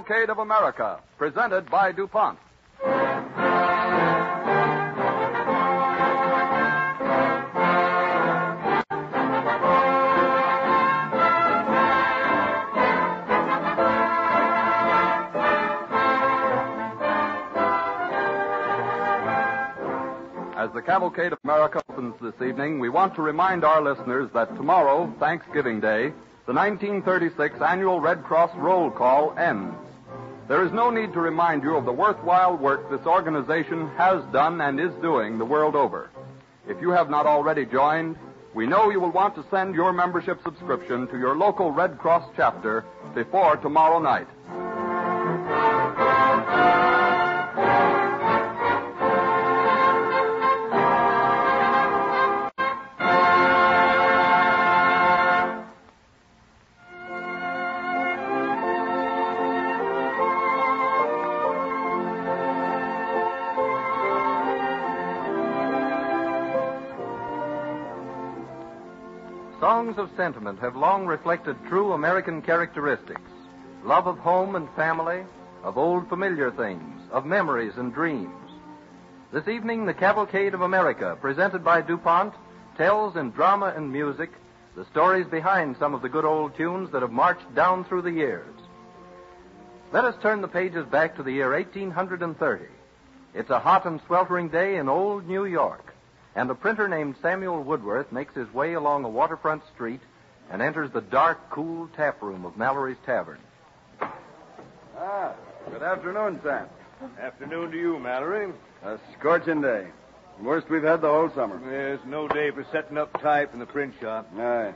Cavalcade of America, presented by DuPont. As the Cavalcade of America opens this evening, we want to remind our listeners that tomorrow, Thanksgiving Day, the 1936 annual Red Cross roll call ends. There is no need to remind you of the worthwhile work this organization has done and is doing the world over. If you have not already joined, we know you will want to send your membership subscription to your local Red Cross chapter before tomorrow night. Songs of sentiment have long reflected true American characteristics. Love of home and family, of old familiar things, of memories and dreams. This evening, the Cavalcade of America, presented by DuPont, tells in drama and music the stories behind some of the good old tunes that have marched down through the years. Let us turn the pages back to the year 1830. It's a hot and sweltering day in old New York. And a printer named Samuel Woodworth makes his way along a waterfront street and enters the dark, cool tap room of Mallory's Tavern. Good afternoon, Sam. Afternoon to you, Mallory. A scorching day. Worst we've had the whole summer. There's no day for setting up type in the print shop. Aye.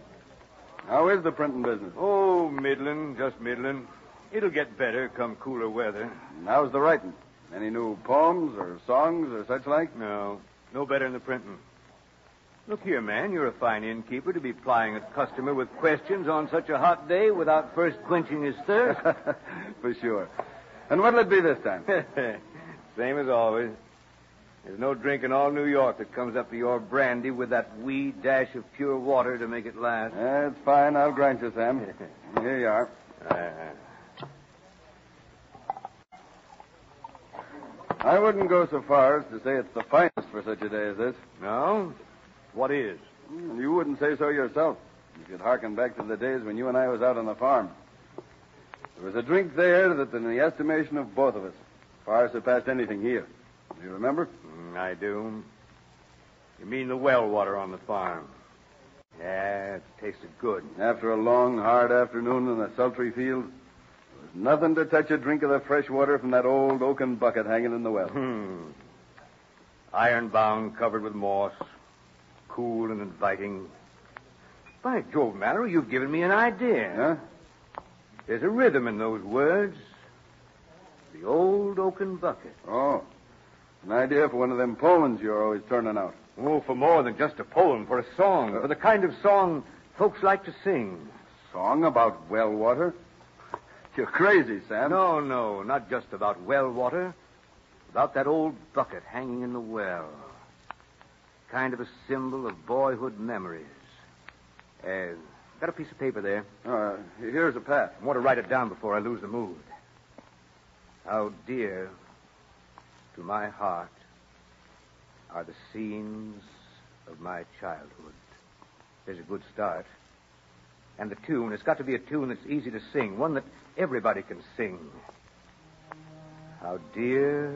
How is the printing business? Oh, middling, just middling. It'll get better come cooler weather. And how's the writing? Any new poems or songs or such like? No better than the printing. Look here, man, you're a fine innkeeper to be plying a customer with questions on such a hot day without first quenching his thirst. For sure. And what'll it be this time? Same as always. There's no drink in all New York that comes up to your brandy with that wee dash of pure water to make it last. It's fine. I'll grant you, Sam. Here you are. I wouldn't go so far as to say it's the finest for such a day as this. No? What is? You wouldn't say so yourself. You could hearken back to the days when you and I was out on the farm. There was a drink there that, in the estimation of both of us, far surpassed anything here. Do you remember? I do. You mean the well water on the farm? Yeah, it tasted good. After a long, hard afternoon in a sultry field, nothing to touch a drink of the fresh water from that old oaken bucket hanging in the well. Iron-bound, covered with moss, cool and inviting. By Jove, Mallory, you've given me an idea. Huh? There's a rhythm in those words. The old oaken bucket. Oh, an idea for one of them poems you're always turning out. Oh, for more than just a poem, for a song, for the kind of song folks like to sing. Song about well water? You're crazy, Sam. No, not just about well water. About that old bucket hanging in the well. Kind of a symbol of boyhood memories. Got a piece of paper there. Here's a pad. I want to write it down before I lose the mood. How dear to my heart are the scenes of my childhood. There's a good start. And the tune, it's got to be a tune that's easy to sing, one that everybody can sing. How dear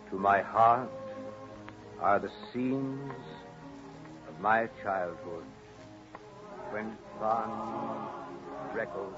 to my heart are the scenes of my childhood, when fond records.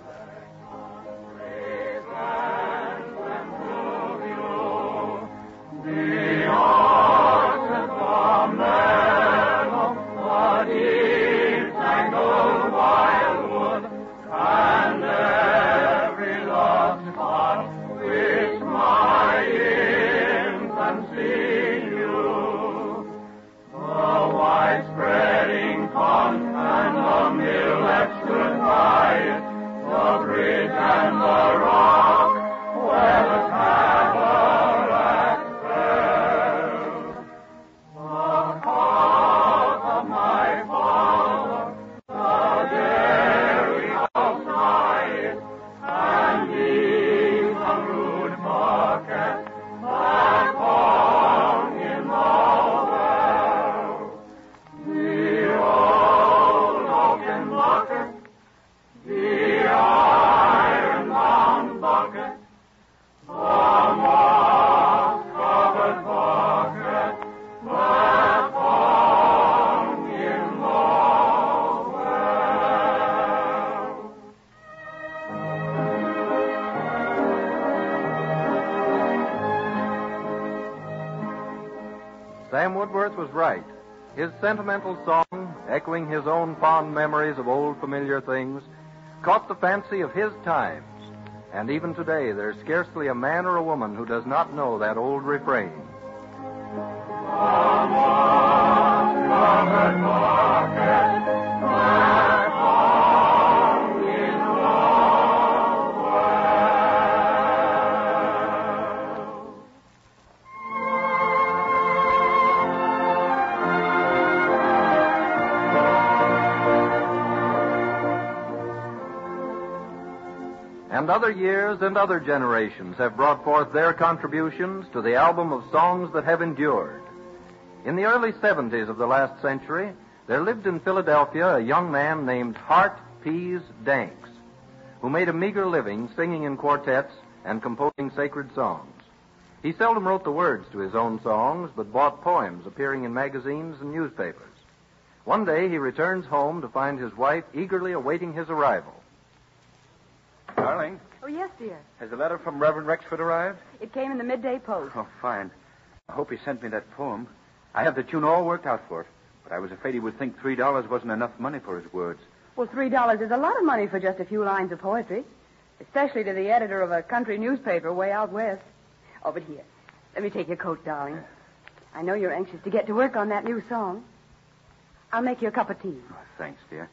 Spreading pond and the mill that stood by it, the Sam Woodworth was right. His sentimental song, echoing his own fond memories of old familiar things, caught the fancy of his times. And even today, there's scarcely a man or a woman who does not know that old refrain. And other years and other generations have brought forth their contributions to the album of songs that have endured. In the early 70s of the last century, there lived in Philadelphia a young man named Hart Pease Danks, who made a meager living singing in quartets and composing sacred songs. He seldom wrote the words to his own songs, but bought poems appearing in magazines and newspapers. One day he returns home to find his wife eagerly awaiting his arrival. Darling, Oh, yes, dear. has the letter from Reverend Rexford arrived? It came in the midday post. Oh, fine. I hope he sent me that poem. I have the tune all worked out for it, but I was afraid he would think $3 wasn't enough money for his words. Well, $3 is a lot of money for just a few lines of poetry, especially to the editor of a country newspaper way out west. Oh, but here, let me take your coat, darling. I know you're anxious to get to work on that new song. I'll make you a cup of tea. Oh, thanks, dear.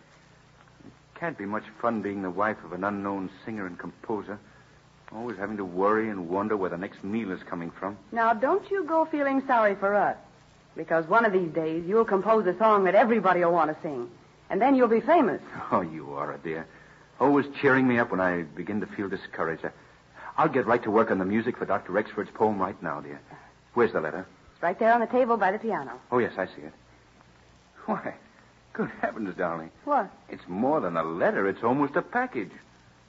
It can't be much fun being the wife of an unknown singer and composer, always having to worry and wonder where the next meal is coming from. Now, don't you go feeling sorry for us, because one of these days you'll compose a song that everybody will want to sing, and then you'll be famous. Oh, you are a dear. Always cheering me up when I begin to feel discouraged. I'll get right to work on the music for Dr. Rexford's poem right now, dear. Where's the letter? It's right there on the table by the piano. Oh, yes, I see it. Why, good heavens, darling. What? It's more than a letter. It's almost a package.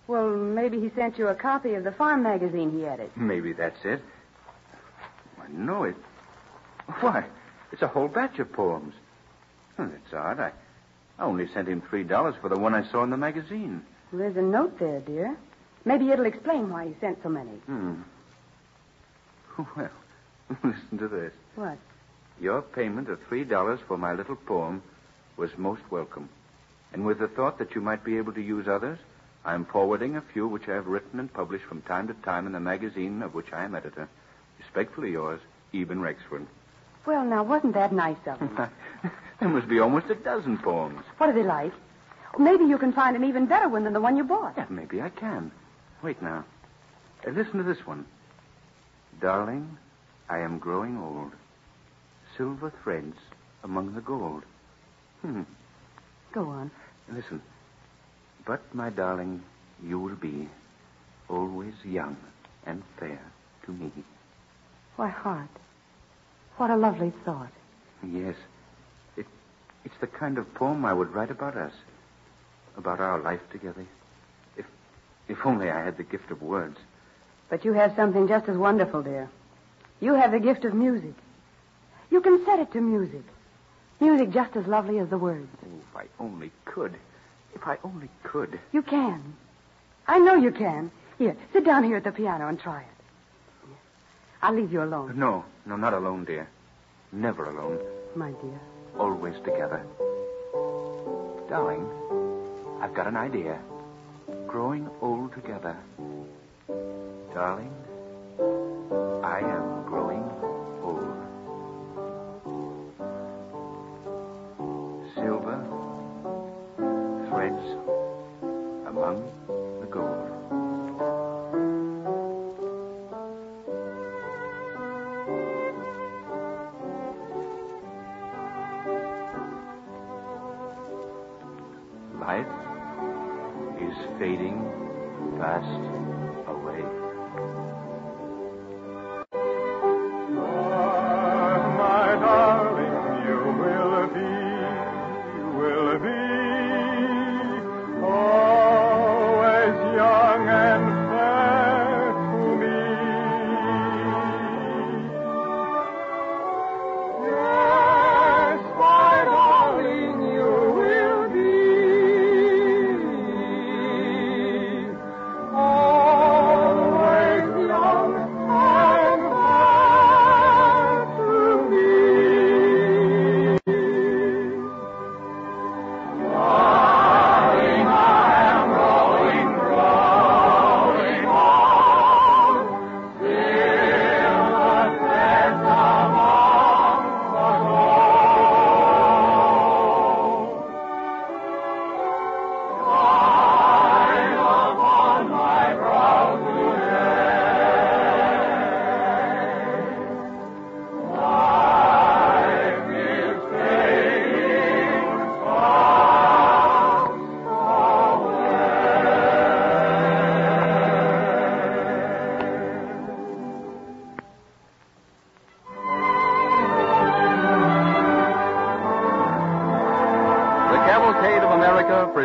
Well, maybe he sent you a copy of the farm magazine he edited. Maybe that's it. Why, no, it... Why, it's a whole batch of poems. That's odd. I only sent him $3 for the one I saw in the magazine. Well, there's a note there, dear. Maybe it'll explain why he sent so many. Well, listen to this. What? Your payment of $3 for my little poem was most welcome. And with the thought that you might be able to use others, I am forwarding a few which I have written and published from time to time in the magazine of which I am editor. Respectfully yours, Eben Rexford. Well, now, wasn't that nice of him? There must be almost a dozen poems. What are they like? Maybe you can find an even better one than the one you bought. Yeah, maybe I can. Wait now. Listen to this one. Darling, I am growing old. Silver threads among the gold. Go on. Listen. But, my darling, you will be always young and fair to me. Why, Hart, what a lovely thought. Yes. It's the kind of poem I would write about us. About our life together. If only I had the gift of words. But you have something just as wonderful, dear. You have the gift of music. You can set it to music. Music just as lovely as the words. Oh, if I only could. If I only could. You can. I know you can. Here, sit down here at the piano and try it. I'll leave you alone. No, not alone, dear. Never alone. My dear. Always together. Darling, I've got an idea. Growing old together. Darling, I am growing old. Silver threads among the gold. Life is fading fast away. My darling, you will be always young and fair to me. Yes, my darling, you will be always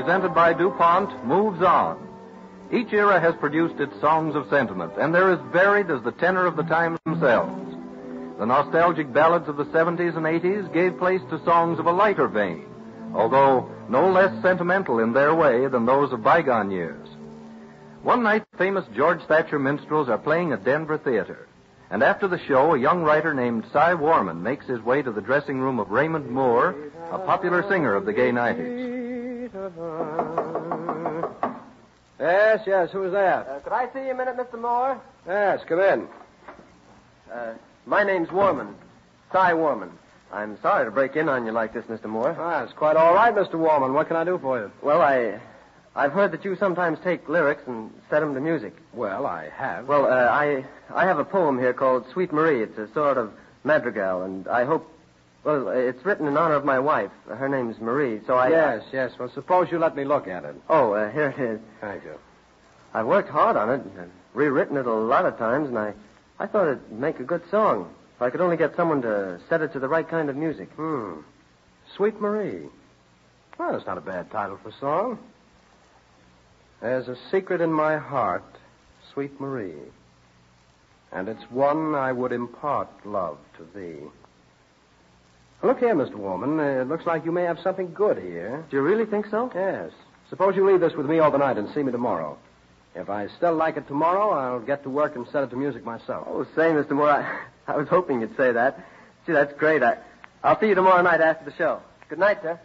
presented by DuPont, moves on. Each era has produced its songs of sentiment, and they're as varied as the tenor of the times themselves. The nostalgic ballads of the 70s and 80s gave place to songs of a lighter vein, although no less sentimental in their way than those of bygone years. One night, famous George Thatcher minstrels are playing at Denver Theater, and after the show, a young writer named Cy Warman makes his way to the dressing room of Raymond Moore, a popular singer of the gay 90s. Yes, who's that? Could I see you a minute, Mr. Moore? Yes, come in. My name's Warman. Cy Warman. I'm sorry to break in on you like this, Mr. Moore. It's quite all right, Mr. Warman. What can I do for you? Well, I've heard that you sometimes take lyrics and set them to music. Well, I have. Well, I have a poem here called Sweet Marie. It's a sort of madrigal, and I hope... Well, it's written in honor of my wife. Her name's Marie, so I... Yes. Well, suppose you let me look at it. Oh, here it is. Thank you. I've worked hard on it and rewritten it a lot of times, and I thought it'd make a good song if I could only get someone to set it to the right kind of music. Sweet Marie. Well, it's not a bad title for a song. There's a secret in my heart, Sweet Marie, and it's one I would impart, love, to thee. Look here, Mr. Warman. It looks like you may have something good here. Do you really think so? Yes. Suppose you leave this with me overnight and see me tomorrow. If I still like it tomorrow, I'll get to work and set it to music myself. Oh, say, Mr. Moore, I was hoping you'd say that. Gee, that's great. I'll see you tomorrow night after the show. Good night, sir.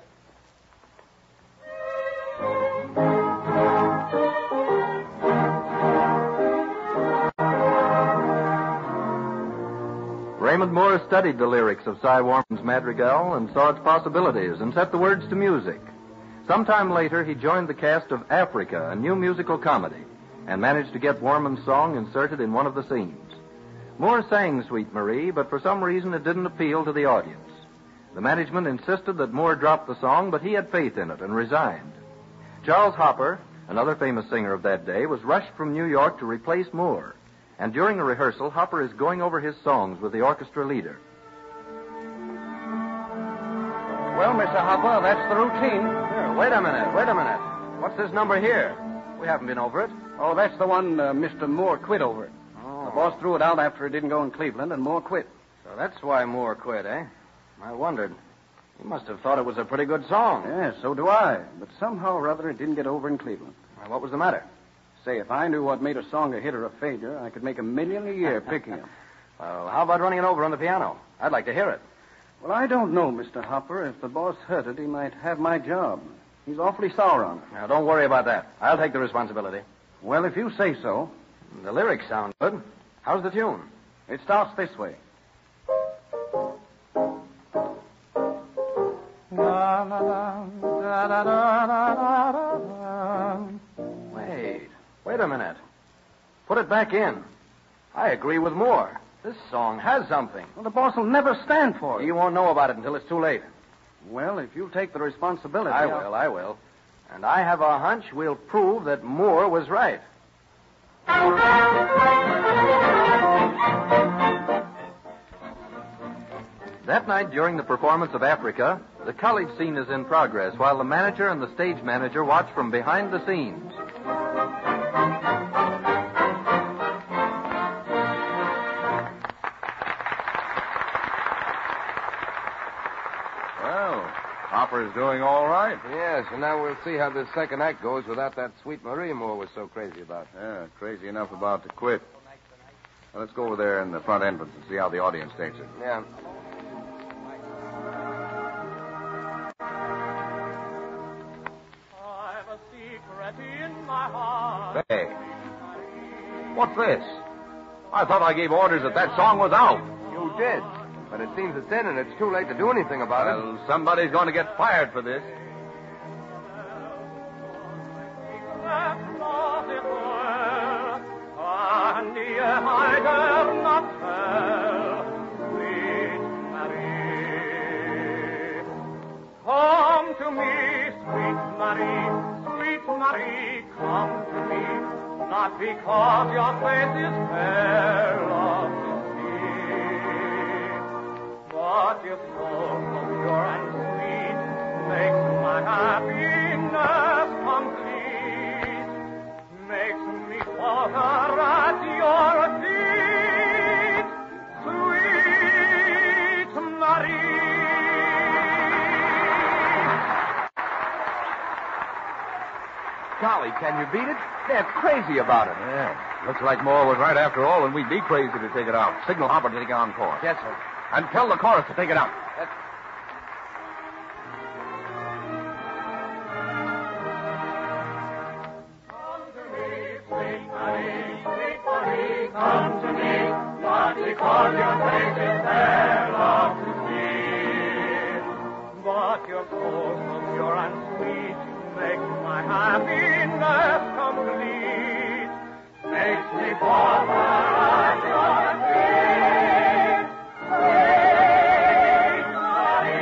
Raymond Moore studied the lyrics of Cy Warman's madrigal and saw its possibilities and set the words to music. Sometime later, he joined the cast of Africa, a new musical comedy, and managed to get Warman's song inserted in one of the scenes. Moore sang Sweet Marie, but for some reason it didn't appeal to the audience. The management insisted that Moore drop the song, but he had faith in it and resigned. Charles Hopper, another famous singer of that day, was rushed from New York to replace Moore. And during a rehearsal, Hopper is going over his songs with the orchestra leader. Well, Mr. Hopper, that's the routine. Here, wait a minute. What's this number here? We haven't been over it. Oh, that's the one Mr. Moore quit over it. Oh. The boss threw it out after it didn't go in Cleveland, and Moore quit. So that's why Moore quit, eh? I wondered. He must have thought it was a pretty good song. Yes, so do I. But somehow or other it didn't get over in Cleveland. Well, what was the matter? Say, if I knew what made a song a hit or a failure, I could make $1 million a year picking them. Well, how about running it over on the piano? I'd like to hear it. Well, I don't know, Mr. Hopper. If the boss heard it, he might have my job. He's awfully sour on it. Now, don't worry about that. I'll take the responsibility. Well, if you say so. The lyrics sound good. How's the tune? It starts this way. Wait a minute. Put it back in. I agree with Moore. This song has something. Well, the boss will never stand for it. You won't know about it until it's too late. Well, if you'll take the responsibility... I will. And I have a hunch we'll prove that Moore was right. That night, during the performance of Africa, the college scene is in progress while the manager and the stage manager watch from behind the scenes. Well, Hopper's doing all right. Yes, and now we'll see how this second act goes without that Sweet Marie Moore was so crazy about. Yeah, crazy enough about to quit. Well, let's go over there in the front entrance and see how the audience takes it. Yeah. I've a secret in my heart. Hey, what's this? I thought I gave orders that that song was out. You did. But it seems it's in, and it's too late to do anything about it. Well, somebody's going to get fired for this. That's not it well, and yet I dare not tell. Sweet Marie, come to me, sweet Marie, come to me. Not because your face is fair, love to see, but your soul so pure and sweet makes my happiness daughter at your feet, sweet Marie. Golly, can you beat it? They're crazy about it. Yeah. Looks like Moore was right after all, and we'd be crazy to take it out. Signal Hopper to take on course. Yes, sir. And tell the chorus to take it out. Come to me, sweet Marie, come to me, not because your face is fair, love to see, but your soul so pure and sweet makes my happiness complete, makes me fall at your feet, sweet Marie.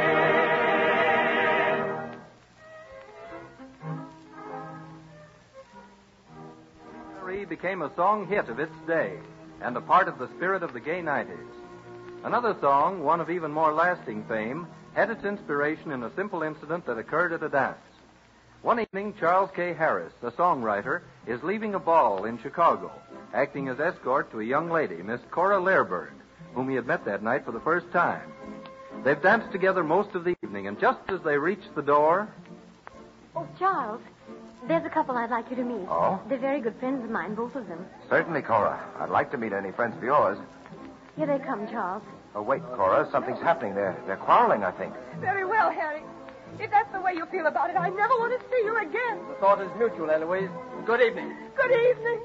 Marie became a song hit of its day and a part of the spirit of the gay 90s. Another song, one of even more lasting fame, had its inspiration in a simple incident that occurred at a dance. One evening, Charles K. Harris, a songwriter, is leaving a ball in Chicago, acting as escort to a young lady, Miss Cora Lehrberg, whom he had met that night for the first time. They've danced together most of the evening, and just as they reach the door... Oh, Charles, there's a couple I'd like you to meet. Oh? They're very good friends of mine, both of them. Certainly, Cora. I'd like to meet any friends of yours. Here they come, Charles. Oh, wait, Cora. Something's happening. They're quarreling, I think. Very well, Harry. If that's the way you feel about it, I never want to see you again. The thought is mutual, Eloise. Good evening. Good evening.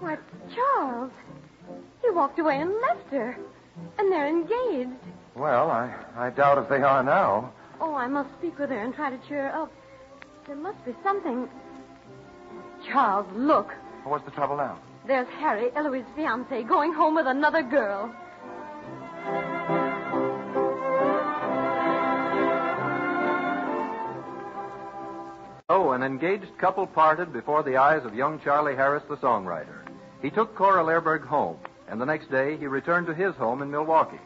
Why, Charles, he walked away and left her. And they're engaged. Well, I doubt if they are now. Oh, I must speak with her and try to cheer her up. There must be something. Charles, look. What's the trouble now? There's Harry, Eloise's fiancé, going home with another girl. So, an engaged couple parted before the eyes of young Charlie Harris, the songwriter. He took Cora Lehrberg home, and the next day he returned to his home in Milwaukee.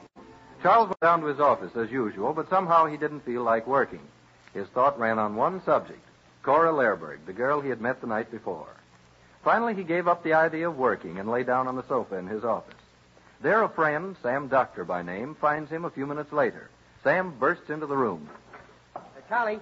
Charles went down to his office as usual, but somehow he didn't feel like working. His thought ran on one subject, Cora Lehrberg, the girl he had met the night before. Finally, he gave up the idea of working and lay down on the sofa in his office. There, a friend, Sam Doctor by name, finds him a few minutes later. Sam bursts into the room. Charlie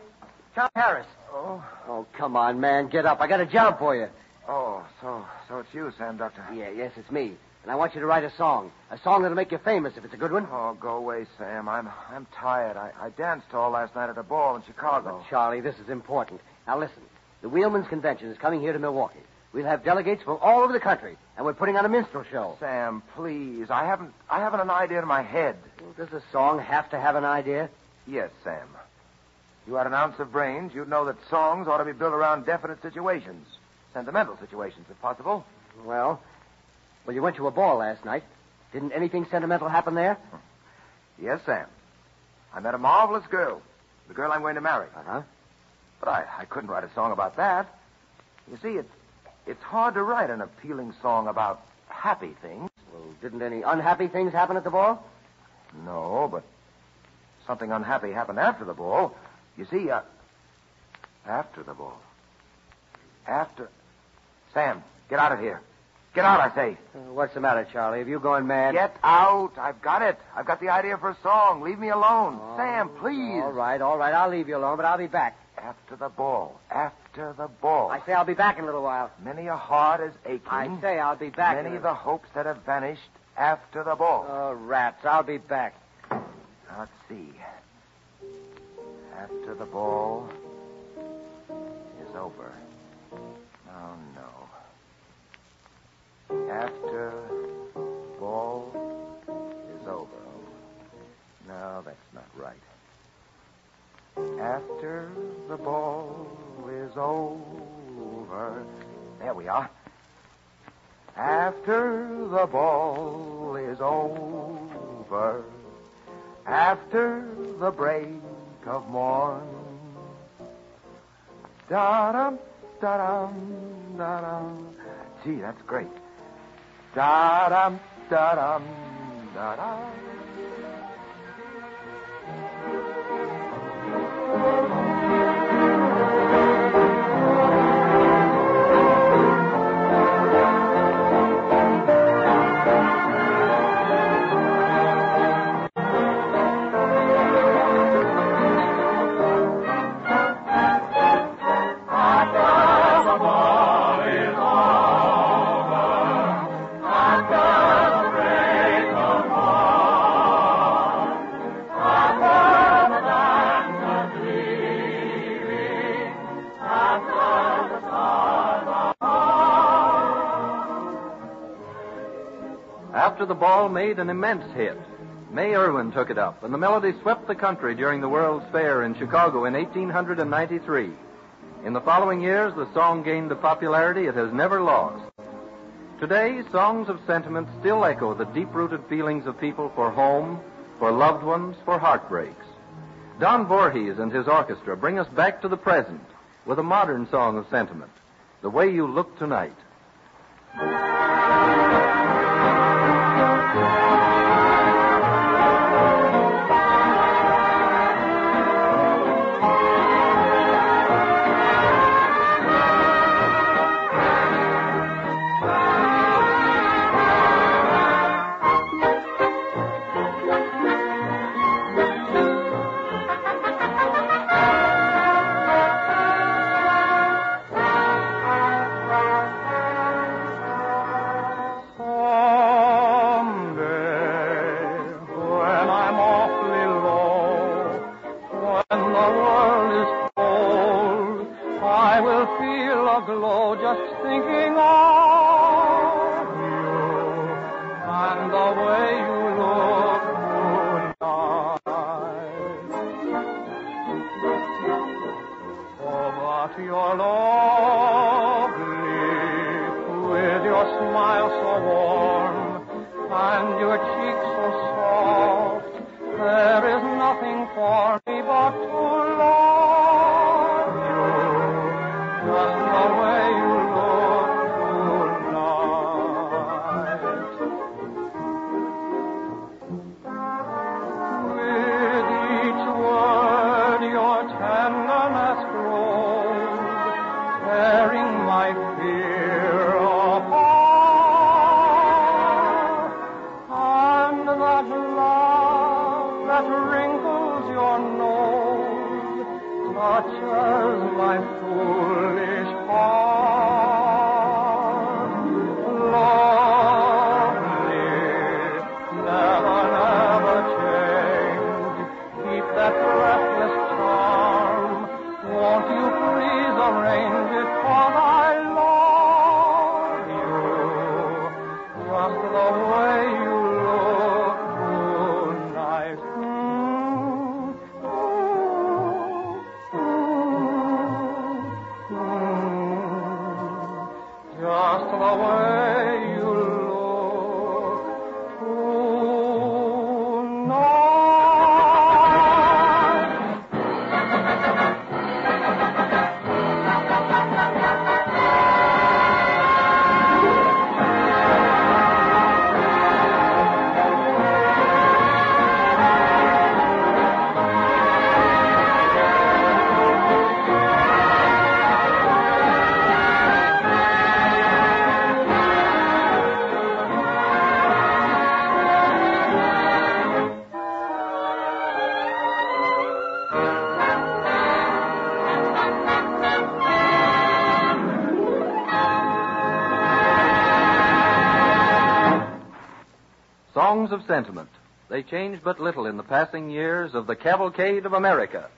Harris. Oh, come on, man. Get up. I got a job for you. Oh, so it's you, Sam Doctor. Yes, it's me. And I want you to write a song. A song that'll make you famous if it's a good one. Oh, go away, Sam. I'm tired. I danced all last night at a ball in Chicago. But, Charlie, this is important. Now, listen. The Wheelman's Convention is coming here to Milwaukee. We'll have delegates from all over the country, and we're putting on a minstrel show. Sam, please. I haven't an idea in my head. Well, does a song have to have an idea? Yes, Sam. If you had an ounce of brains, you'd know that songs ought to be built around definite situations. Sentimental situations, if possible. Well, you went to a ball last night. Didn't anything sentimental happen there? Yes, Sam. I met a marvelous girl. The girl I'm going to marry. Uh-huh. But I couldn't write a song about that. You see, it's hard to write an appealing song about happy things. Well, didn't any unhappy things happen at the ball? No, but something unhappy happened after the ball. You see, after the ball. Sam, get out of here. Get out, I say. What's the matter, Charlie? Have you gone mad? Get out. I've got it. I've got the idea for a song. Leave me alone. Sam, please. All right. I'll leave you alone, but I'll be back. After the ball. I say I'll be back in a little while. Many a heart is aching. I say I'll be back. Many the hopes that have vanished after the ball. Oh, rats. I'll be back. Now, let's see. After the ball is over. Oh, no. After ball is over. No, that's not right. After the ball is over. There we are. After the ball is over. After the break of morn. Da-dum, da-dum, da-dum. Gee, that's great. Da-dum, da-dum, da-dum. After the ball made an immense hit, May Irwin took it up, and the melody swept the country during the World's Fair in Chicago in 1893. In the following years, the song gained a popularity it has never lost. Today, songs of sentiment still echo the deep-rooted feelings of people for home, for loved ones, for heartbreaks. Don Voorhees and his orchestra bring us back to the present with a modern song of sentiment, The Way You Look Tonight. Songs of sentiment. They changed but little in the passing years of the Cavalcade of America.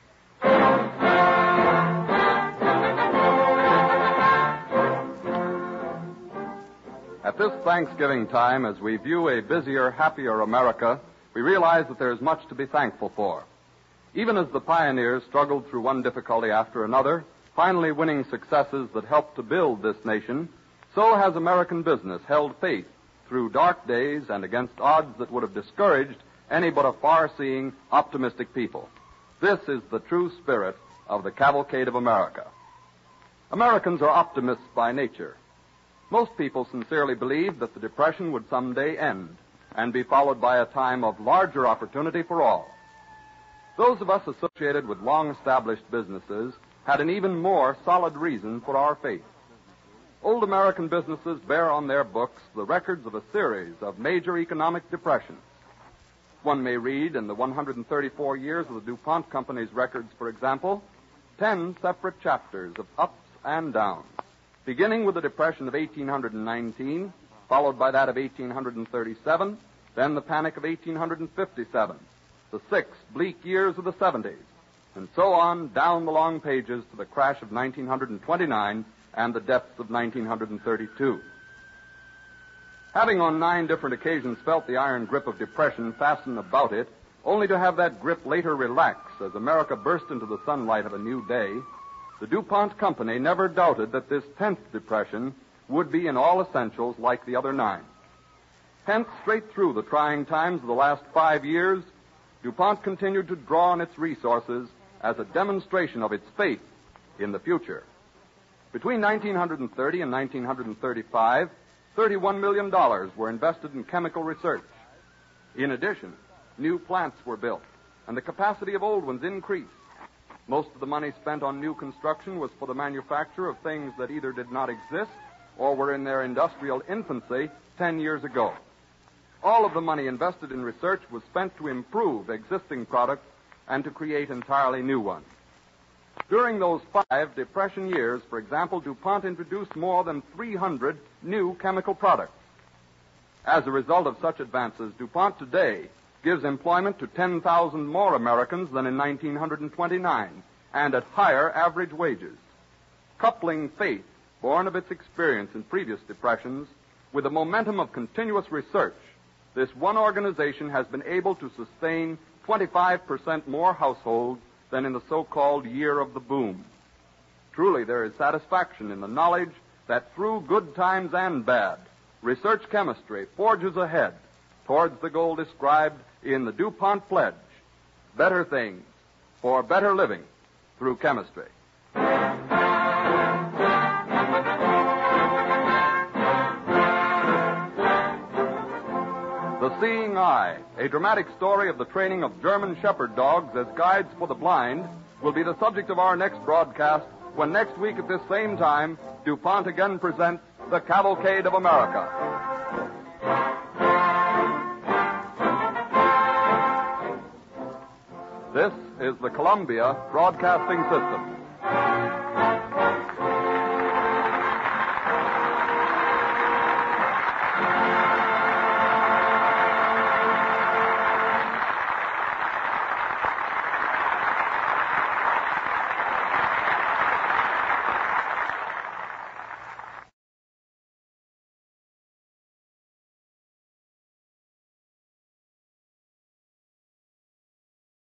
At this Thanksgiving time, as we view a busier, happier America, we realize that there is much to be thankful for. Even as the pioneers struggled through one difficulty after another, finally winning successes that helped to build this nation, so has American business held faith through dark days and against odds that would have discouraged any but a far-seeing, optimistic people. This is the true spirit of the Cavalcade of America. Americans are optimists by nature. Most people sincerely believe that the Depression would someday end and be followed by a time of larger opportunity for all. Those of us associated with long-established businesses had an even more solid reason for our faith. Old American businesses bear on their books the records of a series of major economic depressions. One may read in the 134 years of the DuPont Company's records, for example, 10 separate chapters of ups and downs, beginning with the Depression of 1819, followed by that of 1837, then the Panic of 1857, the 6 bleak years of the 70s, and so on down the long pages to the crash of 1929 and the depths of 1932. Having on 9 different occasions felt the iron grip of depression fasten about it, only to have that grip later relax as America burst into the sunlight of a new day, the DuPont Company never doubted that this 10th depression would be in all essentials like the other 9. Hence, straight through the trying times of the last 5 years, DuPont continued to draw on its resources as a demonstration of its faith in the future. Between 1930 and 1935, $31 million were invested in chemical research. In addition, new plants were built, and the capacity of old ones increased. Most of the money spent on new construction was for the manufacture of things that either did not exist or were in their industrial infancy 10 years ago. All of the money invested in research was spent to improve existing products and to create entirely new ones. During those 5 depression years, for example, DuPont introduced more than 300 new chemical products. As a result of such advances, DuPont today gives employment to 10,000 more Americans than in 1929, and at higher average wages. Coupling faith, born of its experience in previous depressions, with the momentum of continuous research, this one organization has been able to sustain 25% more households than in the so-called year of the boom. Truly, there is satisfaction in the knowledge that through good times and bad, research chemistry forges ahead towards the goal described in the DuPont Pledge: better things for better living through chemistry. The Seeing Eye, a dramatic story of the training of German Shepherd dogs as guides for the blind, will be the subject of our next broadcast when next week at this same time, DuPont again presents The Cavalcade of America. This is the Columbia Broadcasting System.